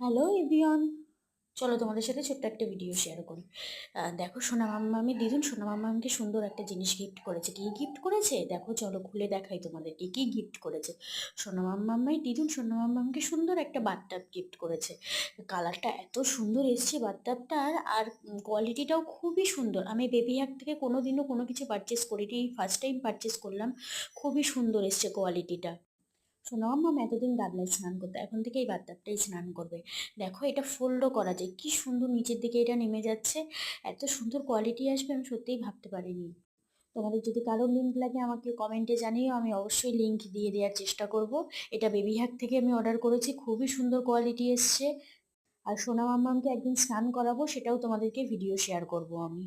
Hello everyone, চলো তোমাদের সাথে ছোট্ট একটা ভিডিও শেয়ার করি। দেখো সোনা মাম্মা, আমি দিদুন সোনা মাম্মাকে সুন্দর একটা জিনিস গিফট করেছে। কি গিফট করেছে দেখো, চলো খুলে দেখাই তোমাদেরকে কি গিফট করেছে। সোনা মাম্মাই দিদুন সোনা মাম্মাকে সুন্দর একটা বাথটাব গিফট করেছে। কালারটা এত সুন্দর এসছে বাথটাবটার, আর কোয়ালিটিটাও খুবই সুন্দর। আমি বেবি হ্যাক থেকে কোনোদিনও কোনো কিছু পারচেস করিনি, এই ফার্স্ট টাইম পারচেস করলাম। খুবই সুন্দর এসছে কোয়ালিটিটা। শোনো মাম, এতদিন গাবলায় স্নান করতে, এখন থেকে এই বাথটাবটাই স্নান করবে। দেখো এটা ফোল্ডও করা যায়, কি সুন্দর নিচের দিকে এটা নেমে যাচ্ছে। এত সুন্দর কোয়ালিটি আসবে আমি সত্যিই ভাবতে পারিনি। তোমাদের যদি কারো লিঙ্ক লাগে আমাকে কমেন্টে জানিও, আমি অবশ্যই লিঙ্ক দিয়ে দেওয়ার চেষ্টা করব। এটা বেবি হ্যাক থেকে আমি অর্ডার করেছি, খুবই সুন্দর কোয়ালিটি এসছে। আর সোনা মাম্মামকে একদিন স্নান করাবো, সেটাও তোমাদেরকে ভিডিও শেয়ার করব আমি।